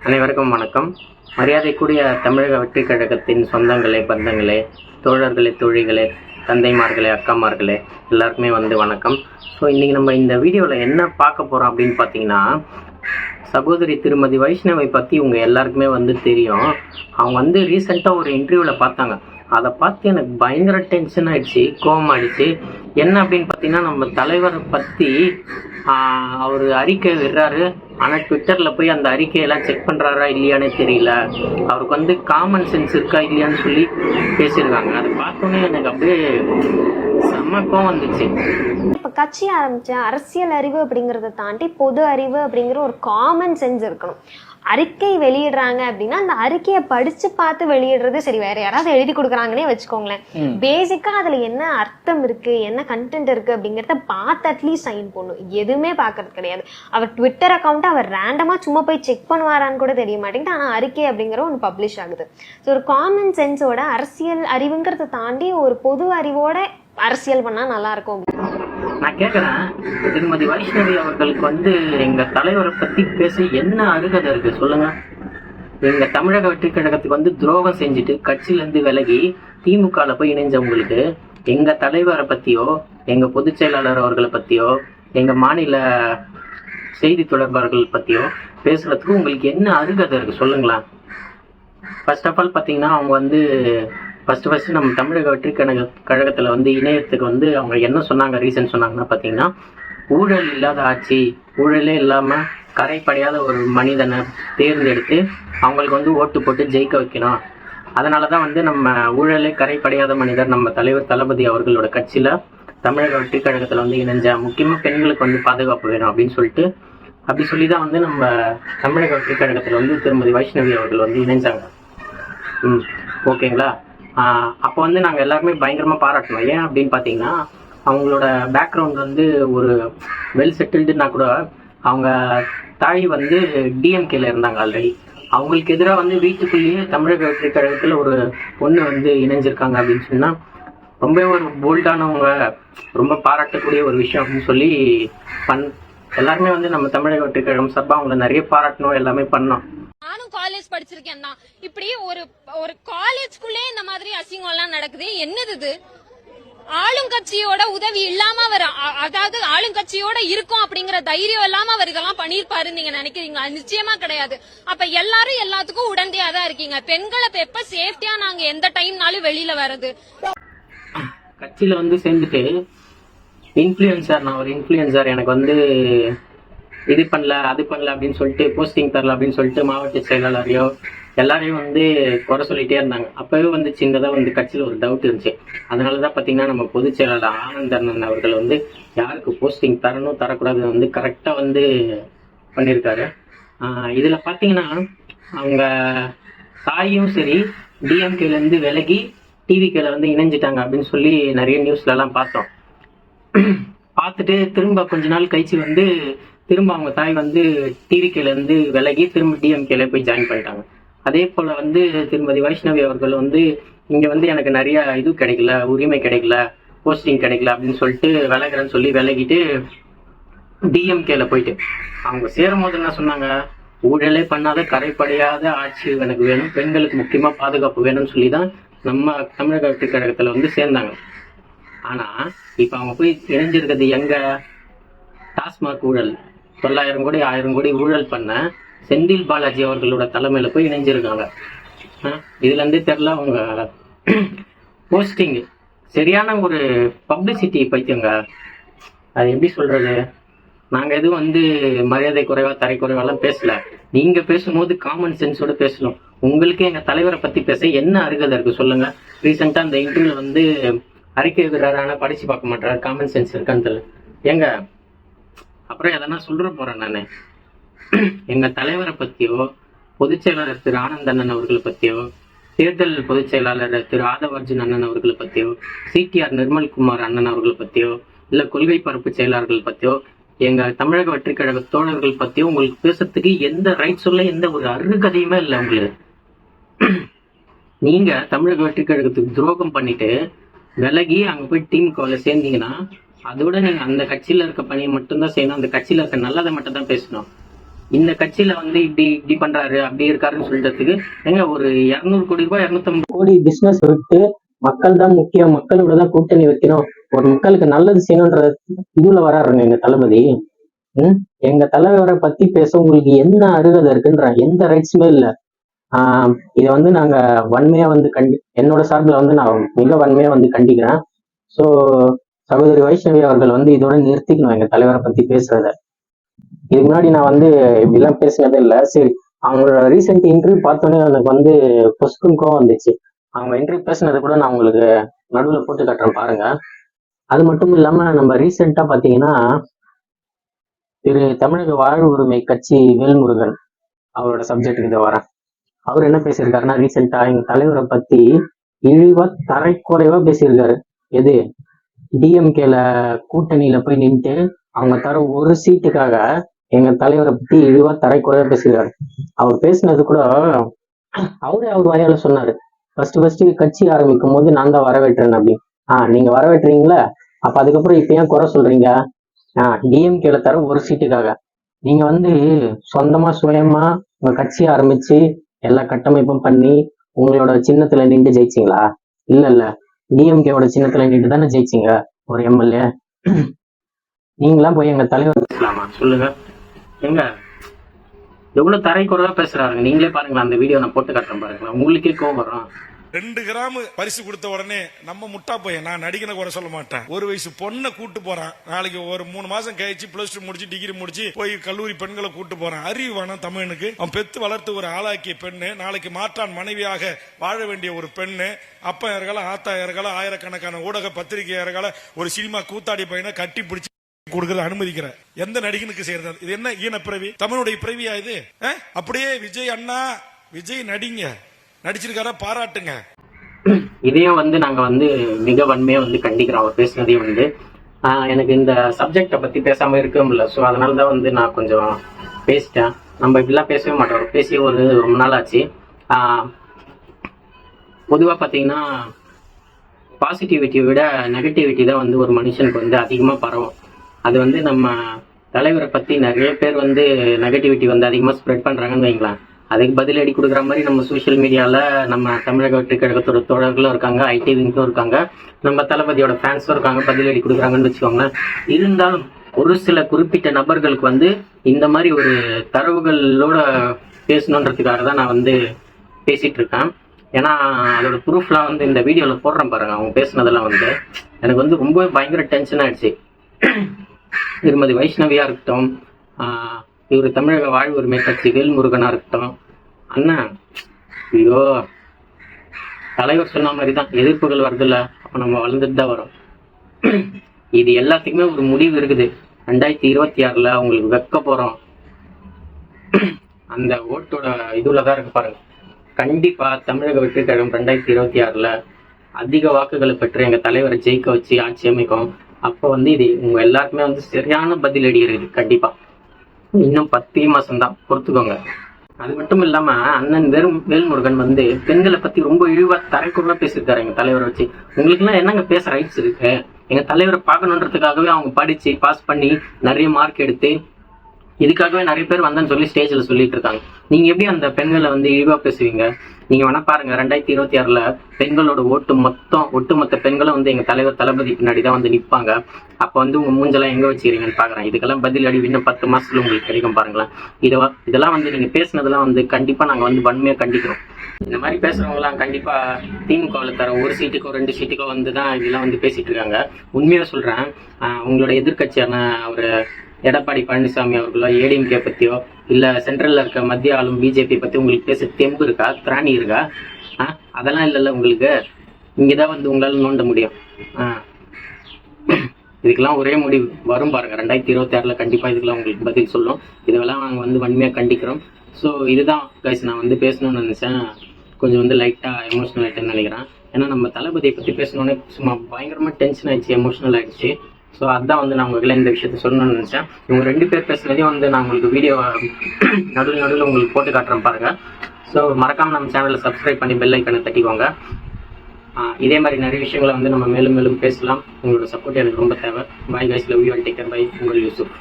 அனைவருக்கும் வணக்கம். மரியாதைக்குரிய தமிழக வெற்றி கழகத்தின் சொந்தங்களே, பந்தங்களே, தோழர்களே, தோழிகளே, தந்தைமார்களே, அக்காமார்களே, எல்லாருக்குமே வணக்கம். ஸோ இன்றைக்கி நம்ம இந்த வீடியோவில் என்ன பார்க்க போகிறோம் அப்படின்னு பார்த்தீங்கன்னா, சகோதரி திருமதி வைஷ்ணவை பற்றி உங்கள் எல்லாருக்குமே தெரியும். அவங்க ரீசெண்டாக ஒரு இன்டர்வியூவில் பார்த்தாங்க. அதை பார்த்து எனக்கு பயங்கர டென்ஷன் ஆகிடுச்சு, கோவம் ஆகிடுச்சு. என்ன அப்படின்னு பார்த்தீங்கன்னா, நம்ம தலைவரை பற்றி அவர் அறிக்கை விடுறாரு. ஆனால் ட்விட்டரில் போய் அந்த அறிக்கையெல்லாம் செக் பண்ணுறாரா இல்லையானே தெரியல. அவருக்கு காமன் சென்ஸ் இருக்கா இல்லையான்னு சொல்லி பேசியிருக்காங்க. அதை பார்த்தோன்னே எனக்கு அப்படியே செம்மக்கம் வந்துச்சு. இப்போ கட்சி ஆரம்பிச்ச அரசியல் அறிவு அப்படிங்கிறத தாண்டி பொது அறிவு அப்படிங்கிற ஒரு காமன் சென்ஸ் இருக்கணும். அறிக்கை வெளியிடுறாங்க அப்படின்னா அந்த அறிக்கையை படிச்சு பார்த்து வெளியிடுறது சரி. வேற யாராவது எழுதி கொடுக்குறாங்கன்னே வச்சுக்கோங்களேன், பேசிக்கா அதுல என்ன அர்த்தம் இருக்கு, என்ன கண்டென்ட் இருக்கு அப்படிங்கறத பார்த்து அட்லீஸ்ட் சைன் பண்ணும். எதுவுமே பாக்குறது கிடையாது. அவர் ட்விட்டர் அக்கௌண்ட் அவர் ரேண்டமா சும்மா போய் செக் பண்ணுவாரான்னு கூட தெரிய மாட்டேங்குது. ஆனா அறிக்கை அப்படிங்கிற ஒன்று பப்ளிஷ் ஆகுது. ஸோ ஒரு காமன் சென்ஸோட அரசியல் அறிவுங்கிறத தாண்டி ஒரு பொது அறிவோட அரசியல் பண்ணா நல்லா இருக்கும். நான் கேட்குறேன், திருமதி வைஷ்ணவி அவர்களுக்கு எங்க தலைவரை பத்தி பேச என்ன அருகதை இருக்கு சொல்லுங்க? எங்க தமிழக வெற்றி கழகத்துக்கு துரோகம் செஞ்சுட்டு கட்சியிலேருந்து விலகி திமுகல போய் இணைஞ்சவங்களுக்கு எங்க தலைவரை பத்தியோ, எங்க பொதுச் செயலாளர் அவர்களை பத்தியோ, எங்க மாநில செய்தி தொடர்பாளர்கள் பத்தியோ பேசுறதுக்கு உங்களுக்கு என்ன அருகதை இருக்கு சொல்லுங்களேன்? ஃபர்ஸ்ட் ஆஃப் ஆல் பார்த்தீங்கன்னா, அவங்க ஃபர்ஸ்ட் நம்ம தமிழக வெற்றி கழகத்தில் இணையத்துக்கு அவங்க என்ன சொன்னாங்க, ரீசன் சொன்னாங்கன்னா பார்த்தீங்கன்னா, ஊழல் இல்லாத ஆட்சி, ஊழலே இல்லாமல் கரைப்படையாத ஒரு மனிதனை தேர்ந்தெடுத்து அவங்களுக்கு ஓட்டு போட்டு ஜெயிக்க வைக்கணும். அதனால தான் நம்ம ஊழலே கரைப்படையாத மனிதர் நம்ம தலைவர் தளபதி அவர்களோட கட்சியில் தமிழக வெற்றி கழகத்தில் இணைஞ்ச முக்கியமாக பெண்களுக்கு பாதுகாப்பு வேணும் அப்படி சொல்லி தான் நம்ம தமிழக வெற்றி கழகத்தில் திருமதி வைஷ்ணவி அவர்கள் இணைஞ்சாங்க. ஓகேங்களா? அப்போ நாங்கள் எல்லாருமே பயங்கரமாக பாராட்டணும். ஏன் அப்படின்னு பார்த்தீங்கன்னா, அவங்களோட பேக்ரவுண்ட் ஒரு வெல் செட்டில்டுன்னா கூட அவங்க தாய் டிஎம்கேல இருந்தாங்க ஆல்ரெடி. அவங்களுக்கு எதிராக வீட்டுக்குள்ளேயே தமிழக வெற்றி கழகத்தில் ஒரு பொண்ணு இணைஞ்சிருக்காங்க அப்படின்னு சொன்னால் ரொம்ப ஒரு போல்டானவங்க, ரொம்ப பாராட்டக்கூடிய ஒரு விஷயம் அப்படின்னு சொல்லி எல்லாருமே நம்ம தமிழக வெற்றி கழகம் சார்பாக அவங்கள நிறைய பாராட்டணும், எல்லாமே பண்ணோம். நானும் காலேஜ் படிச்சிருக்கேன் தான். இப்படி ஒரு காலேஜ்குள்ளே இந்த மாதிரி அசிங்கம் எல்லாம் நடக்குது. என்னது ஆளுங்கட்சியோட உதவி இல்லாம அதாவது ஆளுங்கட்சியோட இருக்கும் அப்படிங்கிற தைரியம் இல்லாம அவர் இதெல்லாம் பண்ணிருப்பாரு நீங்க நினைக்கிறீங்களா? நிச்சயமா கிடையாது. அப்ப எல்லாரும் எல்லாத்துக்கும் உடந்தையா தான் இருக்கீங்க. பெண்களை எப்ப சேஃப்டியா நாங்க எந்த டைம்னாலும் வெளியில வர்றது. கட்சியில சேர்ந்துட்டு இன்ஃபுளுன்சர், நான் ஒரு இன்ஃபுளுன்சர், எனக்கு இது பண்ணல அது பண்ணல அப்படின்னு சொல்லிட்டு போஸ்டிங் தரல அப்படின்னு சொல்லிட்டு மாவட்ட செயலாளரையோ எல்லாரையும் குறை சொல்லிட்டே இருந்தாங்க. அப்பவே சின்னதாக கட்சியில் ஒரு டவுட் இருந்துச்சு. அதனாலதான் பார்த்தீங்கன்னா, நம்ம பொதுச் செயலாளர் ஆனந்தன் அவர்கள் யாருக்கு போஸ்டிங் தரணும் தரக்கூடாது கரெக்டா பண்ணியிருக்காரு. இதுல பார்த்தீங்கன்னா, அவங்க தாயும் சரி டிஎம்கேல இருந்து விலகி டிவிகேல இணைஞ்சிட்டாங்க அப்படின்னு சொல்லி நிறைய நியூஸ்ல எல்லாம் பார்த்தோம். பார்த்துட்டு திரும்ப கொஞ்ச நாள் கழிச்சு திரும்ப அவங்க தாய் டிவிகேல இருந்து விலகி திரும்ப டிஎம்கேல போய் ஜாயின் பண்ணிட்டாங்க. அதே போல திருமதி வைஷ்ணவி அவர்கள் இங்க எனக்கு நிறைய இது கிடைக்கல, உரிமை கிடைக்கல, போஸ்டிங் கிடைக்கல அப்படின்னு சொல்லிட்டு விலகிறேன்னு சொல்லி விலகிட்டு டிஎம்கேல போயிட்டு அவங்க சேரும் போது என்ன சொன்னாங்க, ஊழலே பண்ணாத கரைப்படையாத ஆட்சி எனக்கு வேணும், பெண்களுக்கு முக்கியமா பாதுகாப்பு வேணும்னு சொல்லிதான் நம்ம தமிழக வெற்றி கழகத்துல சேர்ந்தாங்க. ஆனா இப்ப அவங்க போய் இணைஞ்சிருக்கிறது எங்க? டாஸ்மாக் ஊழல் 900 கோடி 1000 கோடி ஊழல் பண்ண செந்தில் பாலாஜி அவர்களோட தலைமையில போய் இணைஞ்சிருக்காங்க. இதுல தெரியல அவங்க போஸ்டிங் சரியான ஒரு பப்ளிசிட்டி பைத்தியங்க. அது எப்படி சொல்றது? நாங்க எதுவும் மரியாதை குறைவா தரை குறைவாலாம் பேசல. நீங்க பேசும்போது காமன் சென்ஸோட பேசணும். உங்களுக்கு எங்க தலைவரை பத்தி பேச என்ன அருகதை இருக்கு சொல்லுங்க? ரீசெண்டா அந்த இன்டர்வியூல அறிக்கை விடுறாரு, ஆனா படிச்சு பார்க்க மாட்டாரு. காமன் சென்ஸ் இருக்கான்னு தெரியல ஏங்க. அப்புறம் எதனா சொல்ற போறேன் நானு. எங்க தலைவரை பத்தியோ, பொதுச் செயலாளர் திரு ஆனந்தண்ணன் அவர்களை பத்தியோ, தேர்தல் பொதுச் செயலாளர் திரு ஆதவர்ஜுன் அண்ணன் அவர்களை பத்தியோ, சிடிஆர் நிர்மல்குமார் அண்ணன் அவர்களை பத்தியோ, இல்ல கொள்கை பரப்பு செயலாளர்கள் பத்தியோ, எங்க தமிழக வெற்றி கழக தோழர்கள் பத்தியோ உங்களுக்கு பேசுறதுக்கு எந்த ரைட் சொல்ல எந்த ஒரு அருகதையுமே இல்லை உங்களுக்கு. நீங்க தமிழக வெற்றி கழகத்துக்கு துரோகம் பண்ணிட்டு விலகி அங்க போய் திமுகவில் சேர்ந்தீங்கன்னா அதோட நீங்க அந்த கட்சியில இருக்க பணியை மட்டும்தான் செய்யணும். அந்த கட்சியில இருக்க நல்லதை மட்டும் தான் பேசணும். இந்த கட்சியில வந்து இப்படி பண்றாரு அப்படி இருக்காருன்னு சொல்றதுக்கு எங்க ஒரு 200 கோடி ரூபாய் 250 கோடி பிசினஸ் விட்டு மக்கள் தான் முக்கியம், மக்களோட தான் கூட்டணி வைக்கணும், ஒரு மக்களுக்கு நல்லது செய்யணும்ன்ற இதுல வராருங்க எங்க தளபதி. எங்க தலைவரை பத்தி பேச உங்களுக்கு என்ன அருகதை இருக்குன்ற எந்த ரைட்ஸுமே இல்லை. இதை வந்து நாங்க வன்மையா வந்து என்னோட சார்பில் வந்து நான் மிக வன்மையா வந்து கண்டிக்கிறேன். ஸோ சகோதரி வைஷ்ணவி அவர்கள் வந்து இதோட நிறுத்திக்கணும் எங்க தலைவரை பத்தி பேசுறத. இதுக்கு முன்னாடி நான் வந்து இப்படிலாம் பேசினதே இல்லை. சரி, அவங்களோட ரீசெண்ட் இன்டர்வியூ பார்த்தோன்னே எனக்கு வந்து பொசுக்கும் கோவம் வந்துச்சு. அவங்க இன்டர்வியூ பேசினதை கூட நான் உங்களுக்கு நடுவில் போட்டு காட்டுறேன் பாருங்க. அது மட்டும் இல்லாம நம்ம ரீசெண்டா பாத்தீங்கன்னா திரு தமிழக வாழ் உரிமை கட்சி வேல்முருகன் அவரோட சப்ஜெக்டுக்கு இதை வரேன். அவர் என்ன பேசியிருக்காருன்னா, ரீசெண்டா எங்க தலைவரை பத்தி இழிவா தரைக்குறைவா பேசியிருக்காரு. எது டிஎம்கேல கூட்டணியில போய் நின்று அவங்க தர ஒரு சீட்டுக்காக எங்க தலைவரை பத்தி இழிவா தரைக்குறைவா பேசியிருக்காரு. அவர் பேசினது கூட அவரே அவர் வாயால சொன்னாரு, ஃபர்ஸ்ட் கட்சி ஆரம்பிக்கும் போது நான் தான் வரவேற்றேன் அப்படின்னு. நீங்க வரவேற்றீங்களா? அப்ப அதுக்கப்புறம் இப்ப ஏன் குறை சொல்றீங்க? டிஎம்கேல தர ஒரு சீட்டுக்காக நீங்க வந்து சொந்தமா சுயமா உங்க கட்சி ஆரம்பிச்சு எல்லா கட்டமைப்பும் பண்ணி உங்களோட சின்னத்துல நின்று ஜெயிச்சிங்களா? இல்ல டிஎம்கேவோட சின்னத்துல நின்று தானே ஜெயிச்சிங்க ஒரு எம்எல்ஏ. நீங்களாம் போய் எங்க தலைவர் பேசலாமா சொல்லுங்க? எங்க எவ்வளவு தரைக்குறைவா பேசுறாருங்க. நீங்களே பாருங்களா, அந்த வீடியோ நான் போட்டு காட்டுறேன் பாருங்களா, உங்களுக்கே கோவம் வரும். 2 கிராம் பரிசு கொடுத்த உடனே நம்ம முட்டா பையன், நான் நடிகனை கூட சொல்ல மாட்டேன், 1 வயசு பொண்ணை கூட்டு போறான். நாளைக்கு ஒரு 3 மாசம் கழிச்சு +2 முடிச்சு டிகிரி முடிச்சு போய் கல்லூரி பெண்களை கூட்டு போறான். அறிவு வேணாம் தமிழனுக்கு? அவன் பெத்து வளர்த்து ஒரு ஆளாக்கிய பெண்ணு, நாளைக்கு மாற்றான் மனைவியாக வாழ வேண்டிய ஒரு பெண்ணு, அப்பா யார்களா ஆத்தா யார்களா ஆயிரக்கணக்கான ஊடக பத்திரிகையார்களா ஒரு சினிமா கூத்தாடி பையனை கட்டி பிடிச்சி கொடுக்கறது அனுமதிக்கிற எந்த நடிகனுக்கு செய்யறது? இது என்ன ஈன பிறவி? தமிழுடைய பிறவியா இது? அப்படியே விஜய் அண்ணா, விஜய் நடிங்க, நடிச்சிருக்காரா பாராட்டுங்க. இதையும் வந்து நாங்க வந்து மிக வன்மையா வந்து கண்டிக்கிறோம். அவர் பேசுனதையும் வந்து எனக்கு இந்த சப்ஜெக்டை பத்தி பேசாம இருக்க முடியல. ஸோ அதனாலதான் வந்து நான் கொஞ்சம் பேசிட்டேன். நம்ம இப்படிலாம் பேசவே மாட்டோம், பேசி ரொம்ப நாள் ஆச்சு. பொதுவா பாத்தீங்கன்னா பாசிட்டிவிட்டியை விட நெகட்டிவிட்டி தான் வந்து ஒரு மனுஷனுக்கு வந்து அதிகமா பரவும். அது வந்து நம்ம தலைவரை பத்தி நிறைய பேர் வந்து நெகட்டிவிட்டி வந்து அதிகமா ஸ்ப்ரெட் பண்றாங்கன்னு வைங்களேன். அதுக்கு பதிலடி கொடுக்குற மாதிரி நம்ம சோசியல் மீடியால நம்ம தமிழக வெற்றி கழகத்தோட தோழர்களும் இருக்காங்க, ஐடிவிங்களும் இருக்காங்க, நம்ம தளபதியோட ஃபேன்ஸும் இருக்காங்க, பதிலடி கொடுக்குறாங்கன்னு வச்சுக்கோங்களேன். இருந்தாலும் ஒரு சில குறிப்பிட்ட நபர்களுக்கு வந்து இந்த மாதிரி ஒரு தரவுகளோட பேசணுன்றதுக்காக தான் நான் வந்து பேசிட்டு இருக்கேன். ஏன்னா அதோட ப்ரூஃப்லாம் வந்து இந்த வீடியோவில் போடுறேன் பாருங்க. அவங்க பேசுனதெல்லாம் வந்து எனக்கு வந்து ரொம்ப பயங்கர டென்ஷன் ஆயிடுச்சு. திருமதி வைஷ்ணவியா இருக்கட்டும், இவர் தமிழக வாழ் உரிமை கட்சி வேல்முருகனா இருக்கட்டும், அண்ணா ஐயோ தலைவர் சொன்ன மாதிரி தான் எதிர்ப்புகள் வருதுல்ல, அப்ப நம்ம வளர்ந்துட்டு தான் வரும். இது எல்லாத்துக்குமே ஒரு முடிவு இருக்குது. 2026 அவங்களுக்கு வைக்க போறோம். அந்த ஓட்டோட இதுலதான் இருக்கு பாருங்க. கண்டிப்பா தமிழக வெற்றி கழகம் 2026 அதிக வாக்குகளை பெற்று எங்க தலைவரை ஜெயிக்க வச்சு ஆட்சி அமைக்கும். அப்ப வந்து இது உங்க எல்லாருக்குமே வந்து சரியான பதிலடி இருக்குது. கண்டிப்பா இன்னும் 10 மாசம் தான் பொறுத்துக்கோங்க. அது மட்டும் இல்லாம அண்ணன் வேல்முருகன் வந்து பெண்களை பத்தி ரொம்ப இழிவா தரைக்குறவா பேசியிருக்காரு எங்க தலைவரை வச்சு. உங்களுக்கு எல்லாம் என்னங்க பேச ரைட்ஸ் இருக்கு? எங்க தலைவரை பார்க்கணுன்றதுக்காகவே அவங்க படிச்சு பாஸ் பண்ணி நிறைய மார்க் எடுத்து இதுக்காகவே நிறைய பேர் வந்தேன்னு சொல்லி ஸ்டேஜ்ல சொல்லிட்டு இருக்காங்க. நீங்க எப்படி அந்த பெண்களை வந்து இழிவா பேசுவீங்க? நீங்க வேணா பாருங்க, 2026 பெண்களோட ஒட்டுமொத்த பெண்களும் வந்து எங்க தலைவர் தளபதி பின்னாடி தான் வந்து நிற்பாங்க. அப்ப வந்து உங்க மூஞ்செல்லாம் எங்க வச்சுக்கிறீங்கன்னு பாக்குறேன். இதுக்கெல்லாம் பதில் அடி இன்னும் 10 மாசத்துல உங்களுக்கு கிடைக்கும் பாருங்களேன். இதெல்லாம் வந்து நீங்க பேசுனதெல்லாம் வந்து கண்டிப்பா நாங்க வந்து வன்மையா கண்டிக்கிறோம். இந்த மாதிரி பேசுறவங்க எல்லாம் கண்டிப்பா திமுகவுல தர ஒரு சீட்டுக்கோ 2 சீட்டுக்கோ வந்துதான் இதெல்லாம் வந்து பேசிட்டு இருக்காங்க. உண்மையா சொல்றேன், உங்களோட எதிர்கட்சியான ஒரு எடப்பாடி பழனிசாமி அவர்களோ ஏடிஎம்கே பத்தியோ இல்ல சென்ட்ரல்ல இருக்க மத்திய ஆளும் பிஜேபி பத்தி உங்களுக்கு பேச தெம்பு இருக்கா, திராணி இருக்கா? அதெல்லாம் இல்லைல்ல உங்களுக்கு. இங்கதான் வந்து உங்களால நோண்ட முடியும். இதுக்கெல்லாம் ஒரே முடிவு வரும் பாருங்க. 2026 கண்டிப்பா இதுக்கெல்லாம் உங்களுக்கு பதில் சொல்லும். இதெல்லாம் நாங்க வந்து வன்மையா கண்டிக்கிறோம். ஸோ இதுதான் கைஸ் நான் வந்து பேசணும்னு நினைச்சேன். கொஞ்சம் வந்து லைட்டா எமோஷனல் ஆயிட்டேன்னு நினைக்கிறேன். ஏன்னா நம்ம தளபதியை பத்தி பேசணுன்னே சும்மா பயங்கரமா டென்ஷன் ஆயிடுச்சு, எமோஷனல் ஆயிடுச்சு. ஸோ அதுதான் வந்து நான் உங்ககிட்ட இந்த விஷயத்த சொல்லணும்னு நினைச்சேன். இவங்க 2 பேர் பேசுனதையும் வந்து நான் உங்களுக்கு வீடியோ நடுவில் உங்களுக்கு போட்டு காட்டுறேன் பாருங்க. ஸோ மறக்காம நம்ம சேனலை சப்ஸ்கிரைப் பண்ணி பெல் ஐக்கனை தட்டிக்கோங்க. இதே மாதிரி நிறைய விஷயங்களை வந்து நம்ம மேலும் பேசலாம். உங்களோட சப்போர்ட் எனக்கு ரொம்ப தேவை. Bye guys, love you and take care. Bye, உங்கள் யூசுப்.